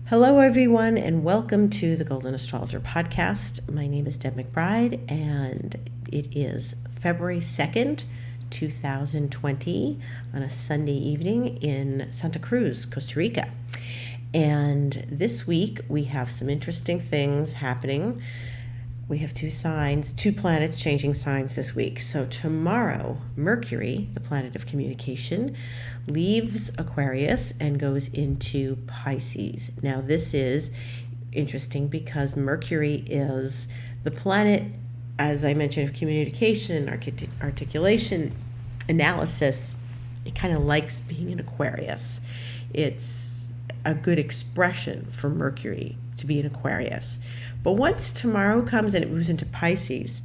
Hello, everyone, and welcome to the Golden Astrologer podcast. My name is Deb McBride, and it is February 2nd, 2020, on a Sunday evening in Santa Cruz, Costa Rica. And this week, we have some interesting things happening. We have two planets changing signs this week. So tomorrow, Mercury, the planet of communication, leaves Aquarius and goes into Pisces. Now, this is interesting because Mercury is the planet, as I mentioned, of communication, articulation, analysis. It kind of likes being in Aquarius. It's a good expression for Mercury to be in Aquarius. But once tomorrow comes and it moves into Pisces,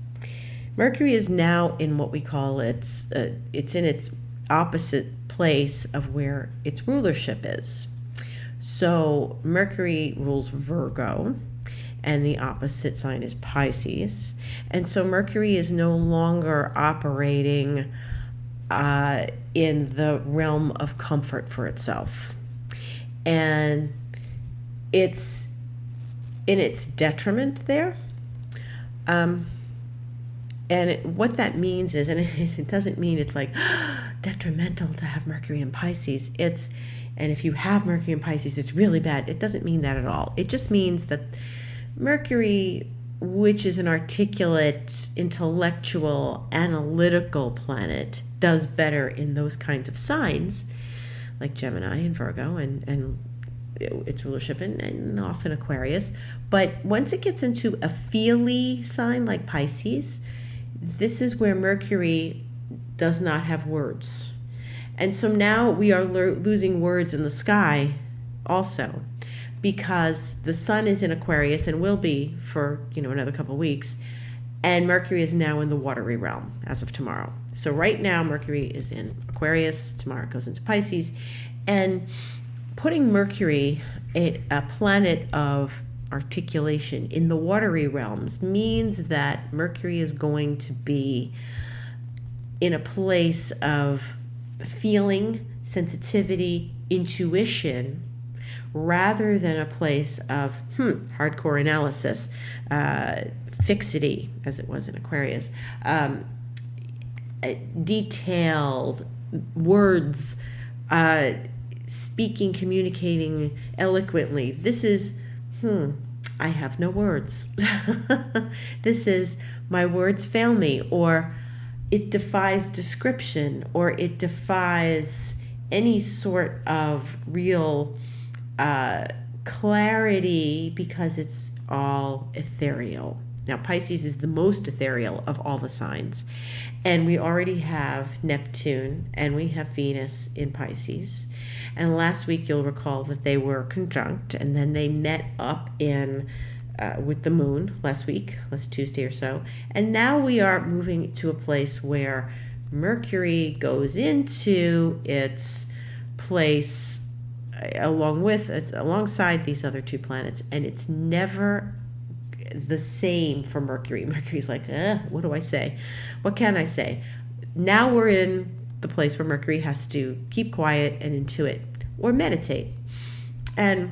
Mercury is now in what we call it's in its opposite place of where its rulership is. So Mercury rules Virgo, and the opposite sign is Pisces. And so Mercury is no longer operating in the realm of comfort for itself. And it's in its detriment there. What that means is, and it doesn't mean it's like detrimental to have Mercury in Pisces. And if you have Mercury in Pisces, it's really bad. It doesn't mean that at all. It just means that Mercury, which is an articulate, intellectual, analytical planet, does better in those kinds of signs, like Gemini and Virgo and its rulership and often Aquarius. But once it gets into a feely sign like Pisces, this is where Mercury does not have words. And so now we are losing words in the sky also, because the sun is in Aquarius and will be for another couple of weeks, and Mercury is now in the watery realm as of tomorrow. So right now Mercury is in Aquarius, tomorrow it goes into Pisces, and putting Mercury, a planet of articulation, in the watery realms means that Mercury is going to be in a place of feeling, sensitivity, intuition, rather than a place of hardcore analysis, fixity, as it was in Aquarius, detailed words, speaking, communicating eloquently. This is, I have no words. This is, my words fail me, or it defies description, or it defies any sort of real clarity, because it's all ethereal. Now, Pisces is the most ethereal of all the signs. And we already have Neptune and we have Venus in Pisces. And last week, you'll recall that they were conjunct, and then they met up with the moon last Tuesday or so. And now we are moving to a place where Mercury goes into its place alongside these other two planets, and it's never the same for Mercury. Mercury's like, what do I say? What can I say? Now we're in the place where Mercury has to keep quiet and intuit or meditate. And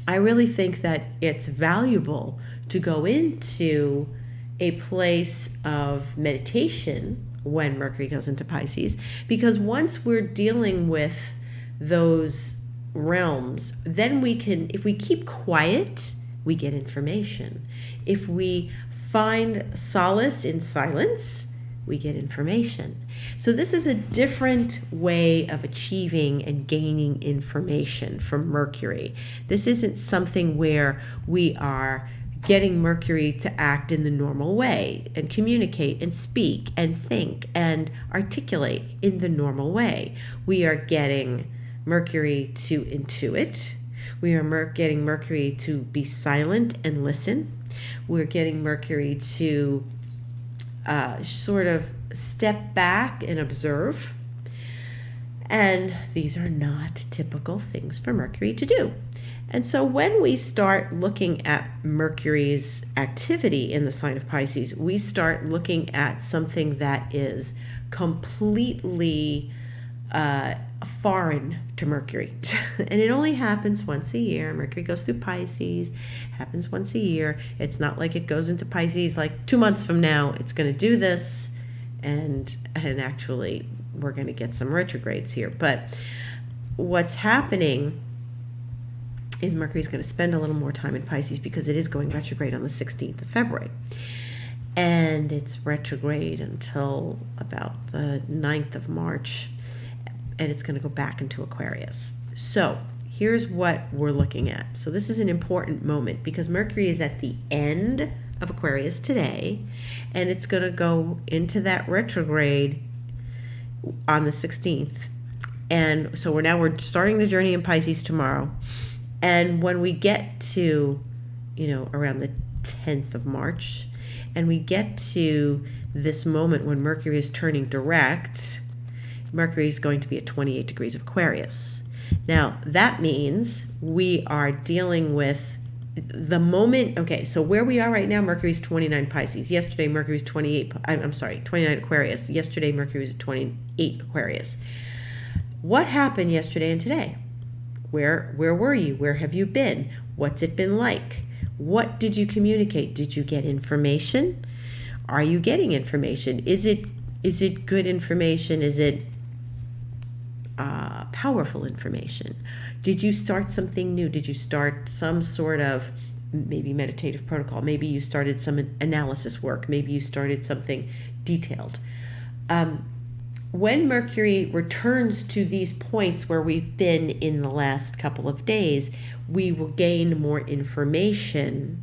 I really think that it's valuable to go into a place of meditation when Mercury goes into Pisces, because once we're dealing with those realms, then we can, if we keep quiet, we get information. If we find solace in silence, we get information. So this is a different way of achieving and gaining information from Mercury. This isn't something where we are getting Mercury to act in the normal way and communicate and speak and think and articulate in the normal way. We are getting Mercury to intuit. We are getting Mercury to be silent and listen. We're getting Mercury to sort of step back and observe. And these are not typical things for Mercury to do. And so when we start looking at Mercury's activity in the sign of Pisces, we start looking at something that is completely foreign to Mercury. And it only happens once a year. Mercury goes through Pisces, happens once a year. It's not like it goes into Pisces like 2 months from now. It's going to do this, and actually we're going to get some retrogrades here. But what's happening is Mercury's going to spend a little more time in Pisces because it is going retrograde on the 16th of February. And it's retrograde until about the 9th of March, and it's going to go back into Aquarius. So here's what we're looking at. So this is an important moment because Mercury is at the end of Aquarius today, and it's going to go into that retrograde on the 16th. And so we're starting the journey in Pisces tomorrow. And when we get to, around the 10th of March, and we get to this moment when Mercury is turning direct, Mercury is going to be at 28 degrees of Aquarius. Now, that means we are dealing with the moment. Okay, so where we are right now, Mercury is 29 Pisces. Yesterday, Mercury was 29 Aquarius. Yesterday, Mercury was 28 Aquarius. What happened yesterday and today? Where were you? Where have you been? What's it been like? What did you communicate? Did you get information? Are you getting information? Is it good information? Is it powerful information? Did you start something new? Did you start some sort of maybe meditative protocol? Maybe you started some analysis work. Maybe you started something detailed. When Mercury returns to these points where we've been in the last couple of days, we will gain more information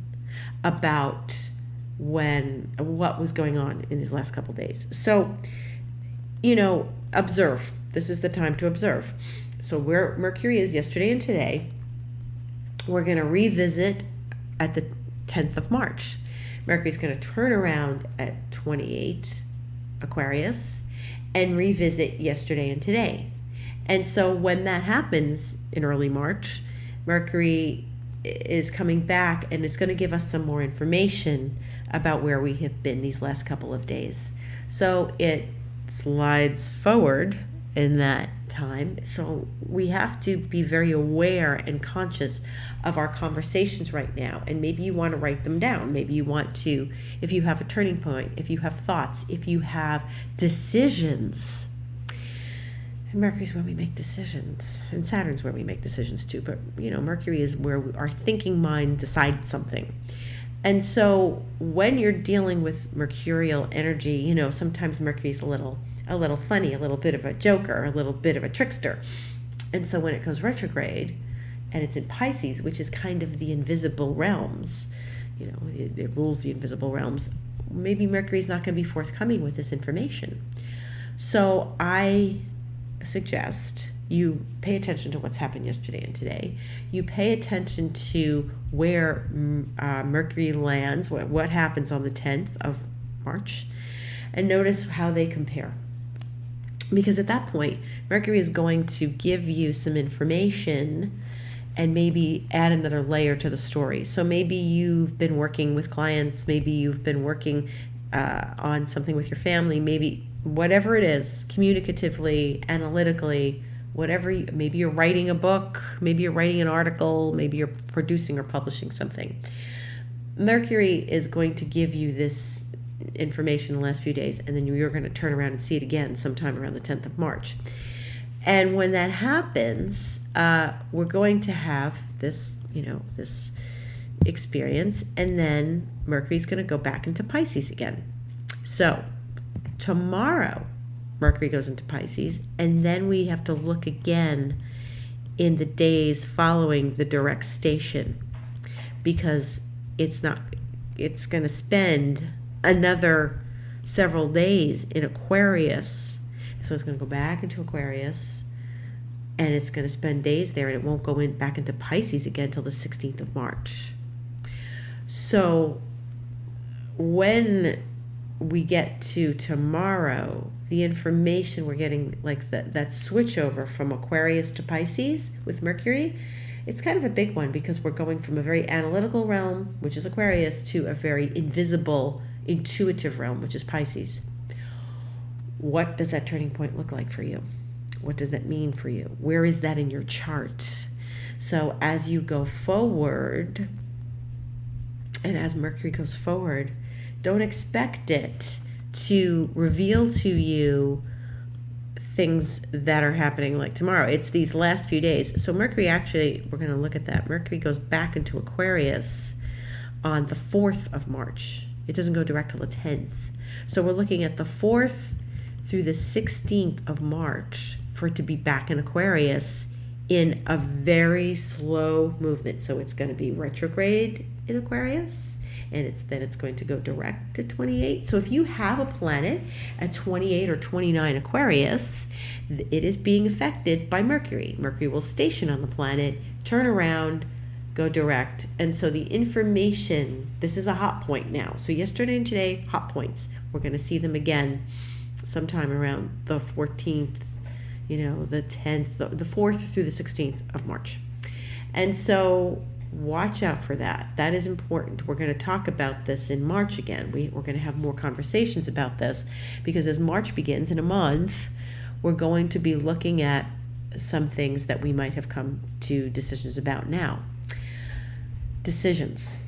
about what was going on in these last couple of days. So, observe. This is the time to observe. So where Mercury is yesterday and today, we're going to revisit at the 10th of March. Mercury's going to turn around at 28 Aquarius and revisit yesterday and today. And so when that happens in early March, Mercury is coming back and it's going to give us some more information about where we have been these last couple of days. So it slides forward in that time. So we have to be very aware and conscious of our conversations right now. And maybe you want to write them down. Maybe you want to, if you have a turning point, if you have thoughts, if you have decisions. And Mercury's where we make decisions. And Saturn's where we make decisions too. But, Mercury is where our thinking mind decides something. And so when you're dealing with mercurial energy, sometimes Mercury's a little funny, a little bit of a joker, a little bit of a trickster. And so when it goes retrograde and it's in Pisces, which is kind of the invisible realms, it rules the invisible realms, maybe Mercury's not going to be forthcoming with this information. So I suggest you pay attention to what's happened yesterday and today. You pay attention to where Mercury lands, what happens on the 10th of March, and notice how they compare. Because at that point, Mercury is going to give you some information and maybe add another layer to the story. So maybe you've been working with clients, maybe you've been working on something with your family, maybe whatever it is, communicatively, analytically, maybe you're writing a book, maybe you're writing an article, maybe you're producing or publishing something. Mercury is going to give you this information in the last few days, and then you're going to turn around and see it again sometime around the 10th of March. And when that happens, we're going to have this, this experience, and then Mercury's going to go back into Pisces again. So tomorrow, Mercury goes into Pisces, and then we have to look again in the days following the direct station, because it's going to spend another several days in Aquarius. So it's going to go back into Aquarius, and it's going to spend days there, and it won't go back into Pisces again until the 16th of March. So when we get to tomorrow, the information we're getting, like that switch over from Aquarius to Pisces with Mercury, it's kind of a big one, because we're going from a very analytical realm, which is Aquarius, to a very invisible, intuitive realm, which is Pisces. What does that turning point look like for you? What does that mean for you? Where is that in your chart? So as you go forward, and as Mercury goes forward, don't expect it to reveal to you things that are happening like tomorrow. It's these last few days. So Mercury, actually, we're going to look at that. Mercury goes back into Aquarius on the 4th of March. It doesn't go direct till the 10th. So we're looking at the 4th through the 16th of March for it to be back in Aquarius in a very slow movement. So it's going to be retrograde in Aquarius, and it's going to go direct to 28. So if you have a planet at 28 or 29 Aquarius, it is being affected by Mercury. Mercury will station on the planet, turn around, go direct. And so the information, this is a hot point now. So yesterday and today, hot points. We're going to see them again sometime around the 14th, the 10th, the 4th through the 16th of March. And so watch out for that. That is important. We're going to talk about this in March again. We're going to have more conversations about this, because as March begins in a month, we're going to be looking at some things that we might have come to decisions about now. Decisions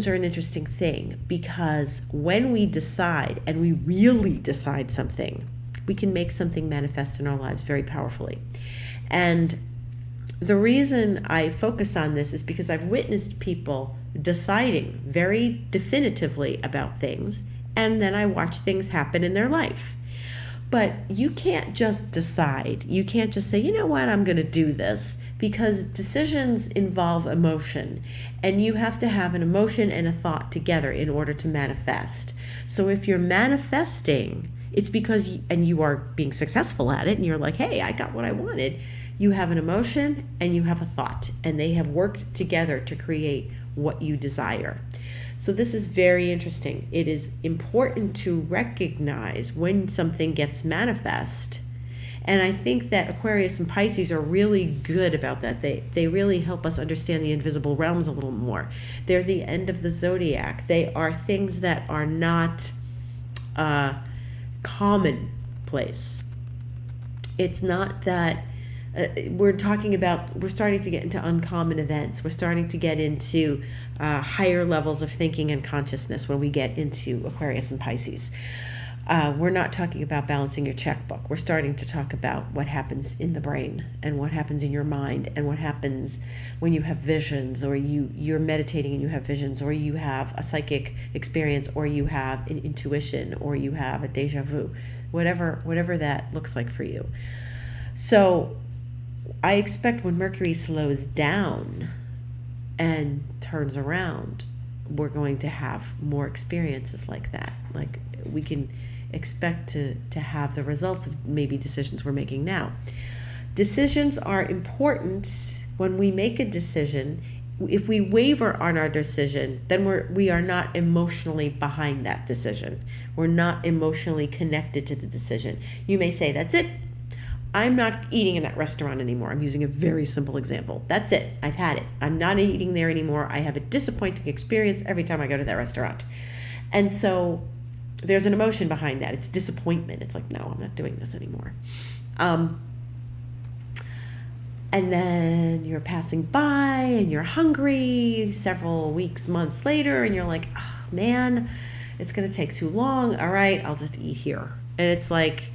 are an interesting thing, because when we decide, and we really decide something, we can make something manifest in our lives very powerfully. And the reason I focus on this is because I've witnessed people deciding very definitively about things, and then I watch things happen in their life. But you can't just decide. You can't just say, you know what, I'm going to do this, because decisions involve emotion, and you have to have an emotion and a thought together in order to manifest. So if you're manifesting, it's because you are being successful at it, and you're like, hey, I got what I wanted. You have an emotion and you have a thought, and they have worked together to create what you desire. So this is very interesting. It is important to recognize when something gets manifest. And I think that Aquarius and Pisces are really good about that. They really help us understand the invisible realms a little more. They're the end of the zodiac. They are things that are not commonplace. It's not that we're starting to get into uncommon events. We're starting to get into higher levels of thinking and consciousness when we get into Aquarius and Pisces. We're not talking about balancing your checkbook. We're starting to talk about what happens in the brain, and what happens in your mind, and what happens when you have visions, or you're meditating and you have visions, or you have a psychic experience, or you have an intuition, or you have a deja vu, whatever that looks like for you. So I expect when Mercury slows down and turns around, we're going to have more experiences like that. Like, we can expect to have the results of maybe decisions we're making now. Decisions are important. When we make a decision, if we waver on our decision, then we are not emotionally behind that decision. We're not emotionally connected to the decision. You may say, that's it. I'm not eating in that restaurant anymore. I'm using a very simple example. That's it. I've had it. I'm not eating there anymore. I have a disappointing experience every time I go to that restaurant. And so there's an emotion behind that. It's disappointment. It's like, no, I'm not doing this anymore. And then you're passing by and you're hungry several weeks, months later, and you're like, oh, man, it's going to take too long. All right, I'll just eat here. And it's like,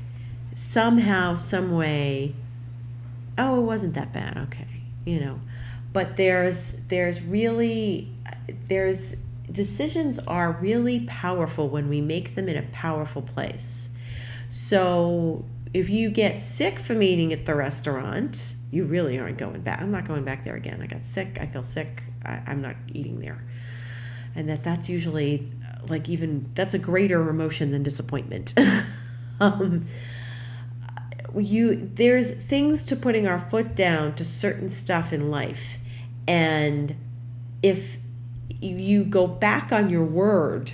somehow, some way, oh, it wasn't that bad, okay, but there's decisions are really powerful when we make them in a powerful place. So if you get sick from eating at the restaurant, you really aren't going back. I'm not going back there again. I got sick, I feel sick, I'm not eating there. And that's usually that's a greater emotion than disappointment. There's things to putting our foot down to certain stuff in life. And if you go back on your word,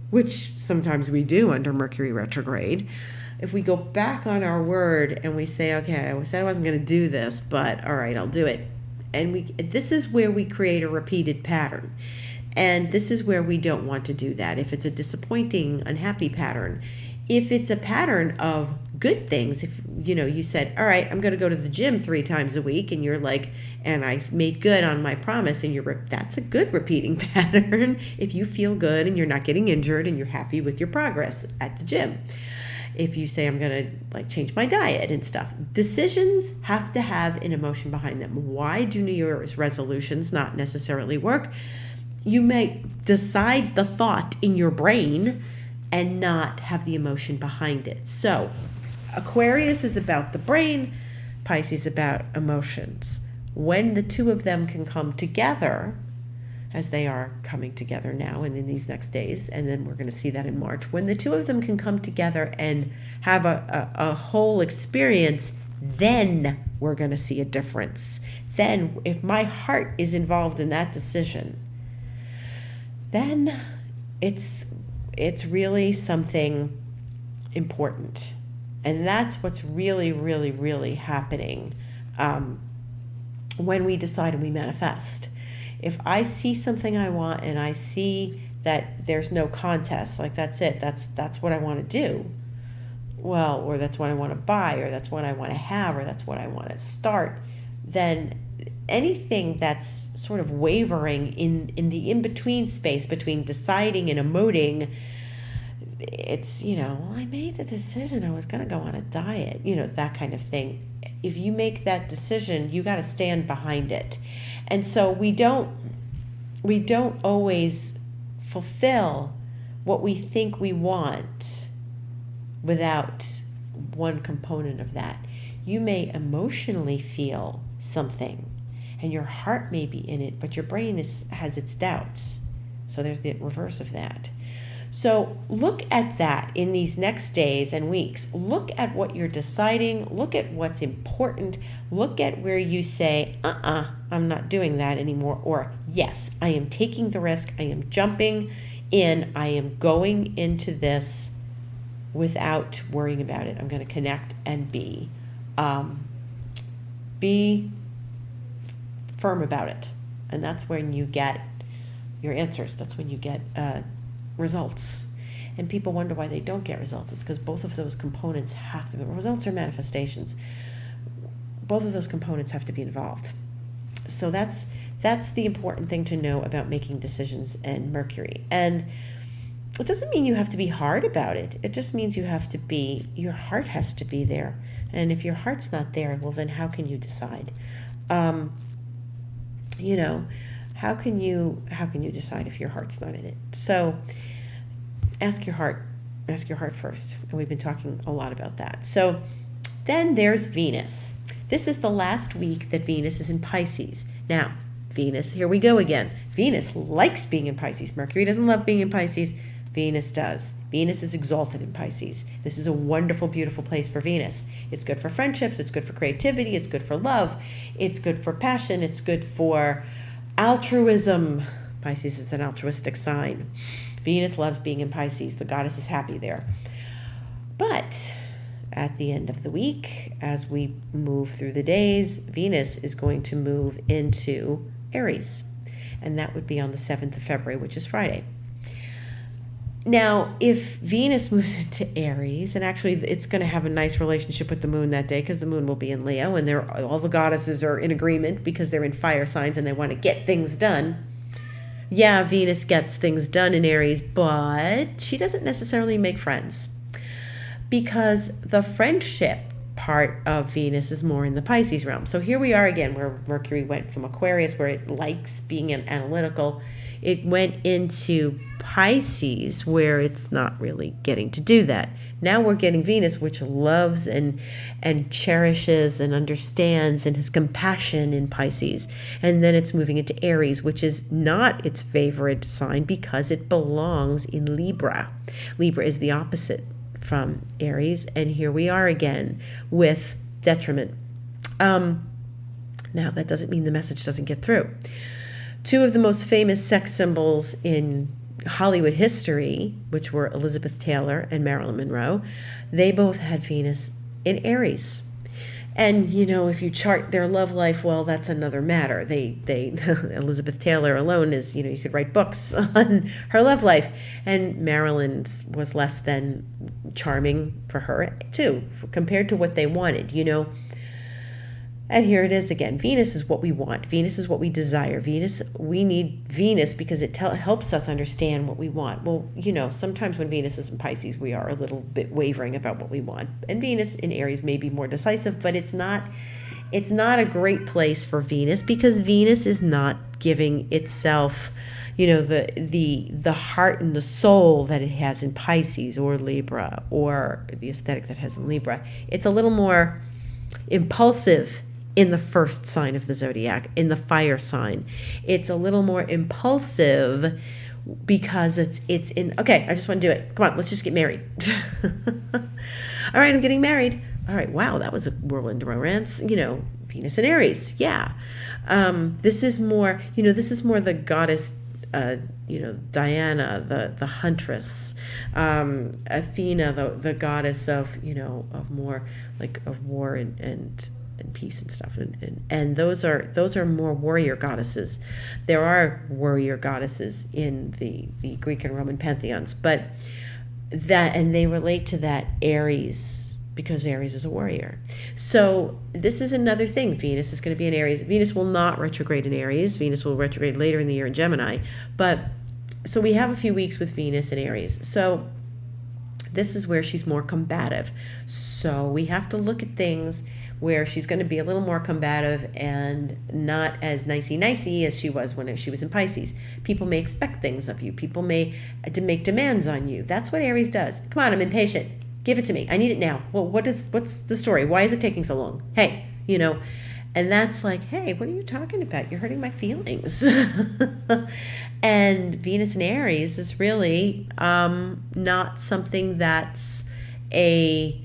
which sometimes we do under Mercury retrograde, if we go back on our word and we say, okay, I said I wasn't going to do this, but all right, I'll do it. And this is where we create a repeated pattern. And this is where we don't want to do that. If it's a disappointing, unhappy pattern, If it's a pattern of good things, if you said, all right, I'm going to go to the gym 3 times a week, and you're like, and I made good on my promise, and that's a good repeating pattern. If you feel good and you're not getting injured and you're happy with your progress at the gym. If you say, I'm going to change my diet and stuff, decisions have to have an emotion behind them. Why do New Year's resolutions not necessarily work? You may decide the thought in your brain and not have the emotion behind it. So Aquarius is about the brain, Pisces about emotions. When the two of them can come together, as they are coming together now and in these next days, and then we're going to see that in March, when the two of them can come together and have a whole experience, then we're going to see a difference. Then if my heart is involved in that decision, then it's really something important. And that's what's really, really, really happening when we decide and we manifest. If I see something I want and I see that there's no contest, like that's it, that's what I want to do, well, or that's what I want to buy, or that's what I want to have, or that's what I want to start, then anything that's sort of wavering in the in-between space between deciding and emoting, it's, well, I made the decision I was going to go on a diet, that kind of thing. If you make that decision, you got to stand behind it. And so we don't always fulfill what we think we want without one component of that. You may emotionally feel something and your heart may be in it, but your brain has its doubts. So there's the reverse of that. So look at that in these next days and weeks. Look at what you're deciding. Look at what's important. Look at where you say, I'm not doing that anymore. Or, yes, I am taking the risk. I am jumping in. I am going into this without worrying about it. I'm going to connect and be firm about it. And that's when you get your answers. That's when you get results. And people wonder why they don't get results. It's because both of those components have to be, results or manifestations, both of those components have to be involved. So that's the important thing to know about making decisions and Mercury. And it doesn't mean you have to be hard about it. It just means your heart has to be there. And if your heart's not there, well, then how can you decide? How can you decide if your heart's not in it? So ask your heart first. And we've been talking a lot about that. So then there's Venus. This is the last week that Venus is in Pisces. Now, Venus, here we go again. Venus likes being in Pisces. Mercury doesn't love being in Pisces. Venus does. Venus is exalted in Pisces. This is a wonderful, beautiful place for Venus. It's good for friendships. It's good for creativity. It's good for love. It's good for passion. It's good for altruism. Pisces is an altruistic sign. Venus loves being in Pisces. The goddess is happy there. But at the end of the week, as we move through the days, Venus is going to move into Aries. And that would be on the 7th of February, which is Friday. Now, if Venus moves into Aries, and actually it's going to have a nice relationship with the moon that day because the moon will be in Leo, and all the goddesses are in agreement because they're in fire signs and they want to get things done. Yeah, Venus gets things done in Aries, but she doesn't necessarily make friends because the friendship part of Venus is more in the Pisces realm. So here we are again where Mercury went from Aquarius, where it likes being analytical. It went into Pisces, where it's not really getting to do that. Now we're getting Venus, which loves and cherishes and understands and has compassion in Pisces. And then it's moving into Aries, which is not its favorite sign because it belongs in Libra. Libra is the opposite from Aries, and here we are again with detriment. Now, that doesn't mean the message doesn't get through. Two of the most famous sex symbols in Hollywood history, which were Elizabeth Taylor and Marilyn Monroe, they both had Venus in Aries. And, if you chart their love life, well, that's another matter. They Elizabeth Taylor alone is, you could write books on her love life. And Marilyn's was less than charming for her, too, compared to what they wanted. And here it is again. Venus is what we want. Venus is what we desire. We need Venus because it helps us understand what we want. Well, sometimes when Venus is in Pisces, we are a little bit wavering about what we want. And Venus in Aries may be more decisive, but it's not a great place for Venus because Venus is not giving itself, the heart and the soul that it has in Pisces or Libra, or the aesthetic that it has in Libra. It's a little more impulsive in the first sign of the zodiac, in the fire sign. It's a little more impulsive because it's in, okay, I just want to do it. Come on, let's just get married. All right, I'm getting married. All right, wow, that was a whirlwind romance. Venus and Aries, yeah. This is more the goddess, Diana, the huntress, Athena, the goddess of, of more like of war and peace and stuff, and those are more warrior goddesses. There are warrior goddesses in the Greek and Roman pantheons, but they relate to that Aries because Aries is a warrior. So this is another thing. Venus is going to be in Aries. Venus will not retrograde in Aries. Venus will retrograde later in the year in Gemini, but so we have a few weeks with Venus in Aries. So this is where she's more combative. So we have to look at things where she's going to be a little more combative and not as nicey-nicey as she was when she was in Pisces. People may expect things of you. People may make demands on you. That's what Aries does. Come on, I'm impatient. Give it to me. I need it now. Well, what's the story? Why is it taking so long? Hey, and that's like, hey, what are you talking about? You're hurting my feelings. And Venus in Aries is really not something that's a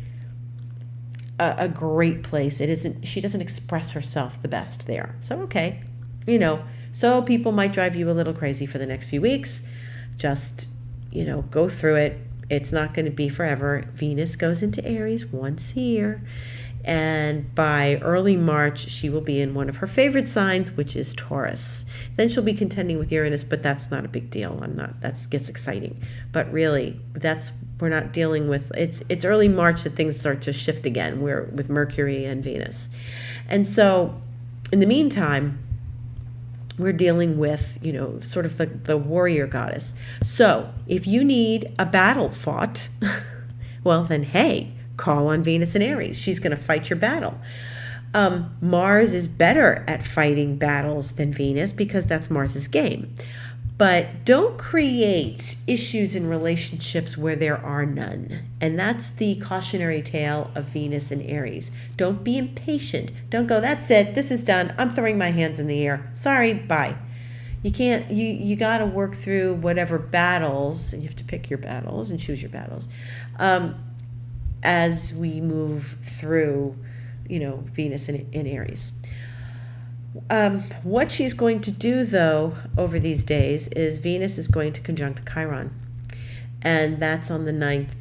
great place. It isn't. She doesn't express herself the best there. So okay, so people might drive you a little crazy for the next few weeks. Just go through it. It's not going to be forever. Venus goes into Aries once a year, and by early March she will be in one of her favorite signs, which is Taurus. Then she'll be contending with Uranus, but that's not a big deal. That gets exciting, but really we're not dealing with, it's early March that things start to shift again. We're with Mercury and Venus. And so in the meantime, we're dealing with, sort of the warrior goddess. So if you need a battle fought, well then, hey, call on Venus in Aries. She's going to fight your battle. Mars is better at fighting battles than Venus because that's Mars's game. But don't create issues in relationships where there are none. And that's the cautionary tale of Venus and Aries. Don't be impatient. Don't go, that's it, this is done, I'm throwing my hands in the air. Sorry, bye. You can't, you got to work through whatever battles, and you have to pick your battles and choose your battles, as we move through, Venus in Aries. What she's going to do, though, over these days is Venus is going to conjunct Chiron. And that's on the 9th.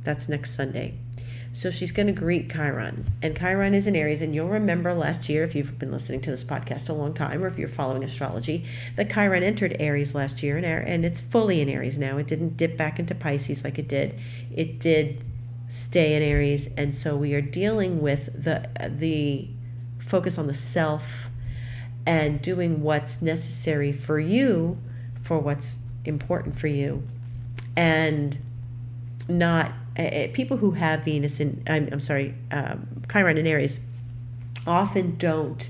That's next Sunday. So she's going to greet Chiron. And Chiron is in Aries. And you'll remember last year, if you've been listening to this podcast a long time, or if you're following astrology, that Chiron entered Aries last year. And it's fully in Aries now. It didn't dip back into Pisces like it did. It did stay in Aries. And so we are dealing with the focus on the self and doing what's necessary for you, for what's important for you, and not people who have Venus in Chiron in Aries often don't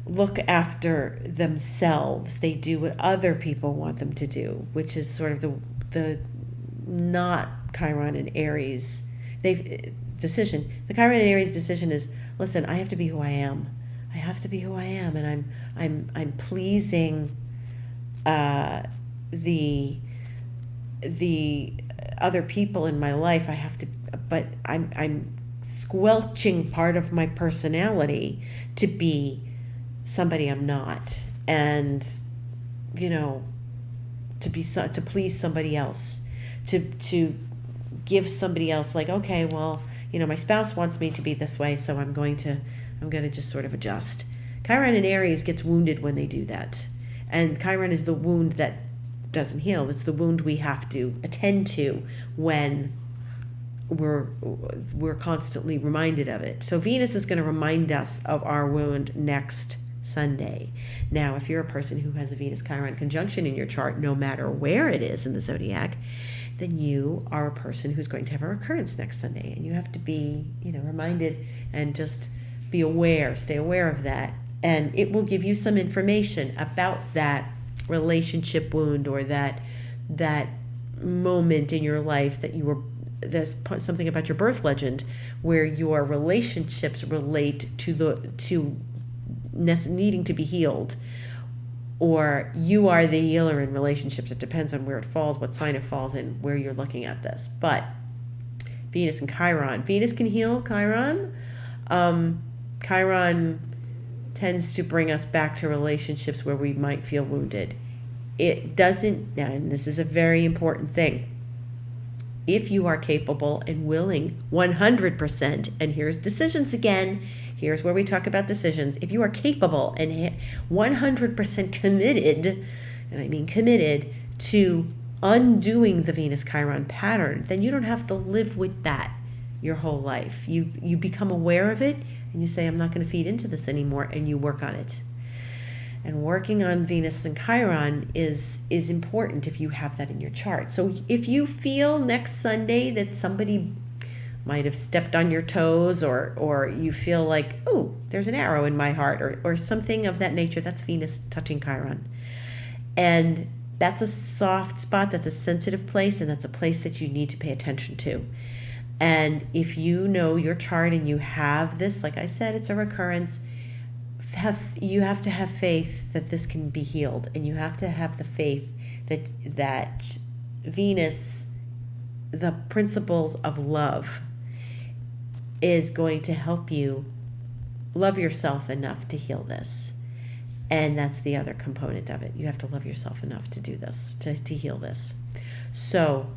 look after themselves. They do what other people want them to do, which is sort of the not Chiron in Aries decision. The Chiron in Aries decision is, listen, I have to be who I am. I have to be who I am, and I'm pleasing the other people in my life. I have to, but I'm squelching part of my personality to be somebody I'm not, and to please somebody else, to give somebody else, like, okay, well, my spouse wants me to be this way, so I'm going to just sort of adjust. Chiron in Aries gets wounded when they do that. And Chiron is the wound that doesn't heal. It's the wound we have to attend to when we're constantly reminded of it. So Venus is going to remind us of our wound next Sunday. Now, if you're a person who has a Venus-Chiron conjunction in your chart, no matter where it is in the zodiac, then you are a person who's going to have a recurrence next Sunday. And you have to be, reminded and just be aware, stay aware of that. And it will give you some information about that relationship wound or that moment in your life that there's something about your birth legend where your relationships relate to needing to be healed, or you are the healer in relationships. It depends on where it falls, what sign it falls in, where you're looking at this. But Venus and Chiron. Venus can heal Chiron. Chiron tends to bring us back to relationships where we might feel wounded. It doesn't, and this is a very important thing, if you are capable and willing 100%, and here's decisions again, here's where we talk about decisions. If you are capable and 100% committed, and I mean committed, to undoing the Venus-Chiron pattern, then you don't have to live with that your whole life. You become aware of it, and you say, I'm not going to feed into this anymore, and you work on it. And working on Venus and Chiron is important if you have that in your chart. So if you feel next Sunday that somebody might have stepped on your toes, or you feel like, oh, there's an arrow in my heart, or something of that nature, that's Venus touching Chiron. And that's a soft spot, that's a sensitive place, and that's a place that you need to pay attention to. And if you know your chart and you have this, like I said, it's a recurrence, you have to have faith that this can be healed, and you have to have the faith that Venus, the principles of love, is going to help you love yourself enough to heal this. And that's the other component of it. You have to love yourself enough to do this, to heal this. So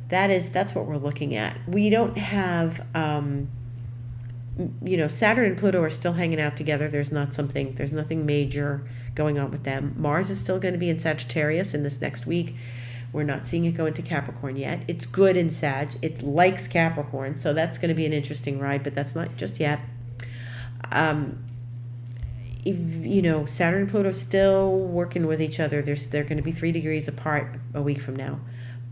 that's what we're looking at. We don't have Saturn and Pluto are still hanging out together. There's nothing major going on with them. Mars is still going to be in Sagittarius in this next week. We're not seeing it go into Capricorn yet. It's good in Sag. It likes Capricorn, so that's going to be an interesting ride, but that's not just yet. Saturn and Pluto still working with each other. They're going to be 3 degrees apart a week from now.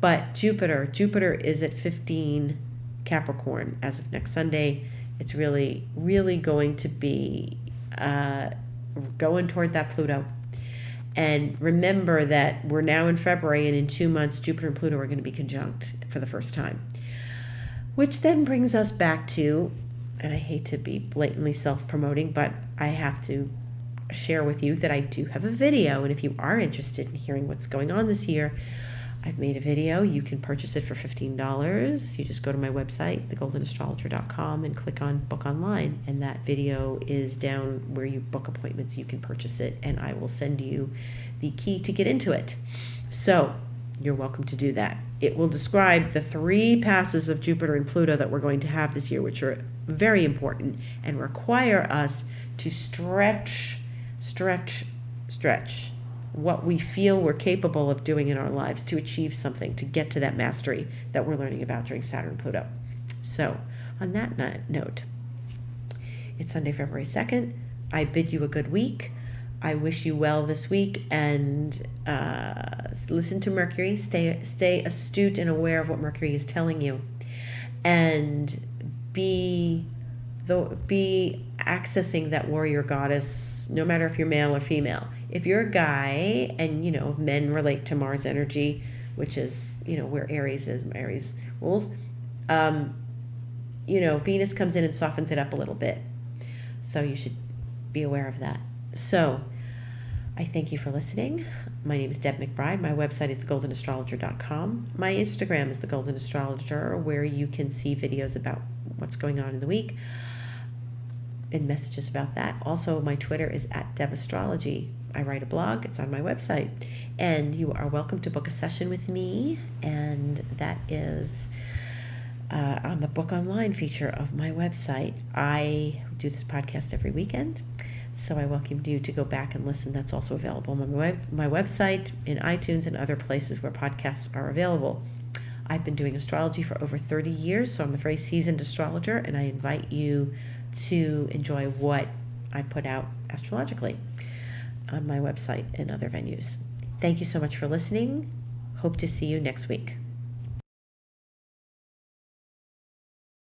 But Jupiter is at 15 Capricorn as of next Sunday. It's really, really going to be going toward that Pluto. And remember that we're now in February, and in 2 months, Jupiter and Pluto are going to be conjunct for the first time. Which then brings us back to, and I hate to be blatantly self-promoting, but I have to share with you that I do have a video. And if you are interested in hearing what's going on this year, I've made a video. You can purchase it for $15. You just go to my website, thegoldenastrologer.com, and click on book online. And that video is down where you book appointments. You can purchase it, and I will send you the key to get into it. So you're welcome to do that. It will describe the 3 passes of Jupiter and Pluto that we're going to have this year, which are very important and require us to stretch what we feel we're capable of doing in our lives to achieve something, to get to that mastery that we're learning about during Saturn and Pluto. So on that note, it's Sunday, February 2nd. I bid you a good week. I wish you well this week, and listen to Mercury. Stay astute and aware of what Mercury is telling you, and be accessing that warrior goddess, no matter if you're male or female. If you're a guy, and men relate to Mars energy, which is where Aries is, Aries rules, Venus comes in and softens it up a little bit, so you should be aware of that. So I thank you for listening. My name is Deb McBride. My website is thegoldenastrologer.com. My Instagram is The Golden Astrologer, where you can see videos about what's going on in the week and messages about that. Also, my Twitter is @DebAstrology. I write a blog. It's on my website. And you are welcome to book a session with me. And that is on the Book Online feature of my website. I do this podcast every weekend, so I welcome you to go back and listen. That's also available on my website, in iTunes, and other places where podcasts are available. I've been doing astrology for over 30 years, so I'm a very seasoned astrologer, and I invite you to enjoy what I put out astrologically on my website and other venues. Thank you so much for listening. Hope to see you next week.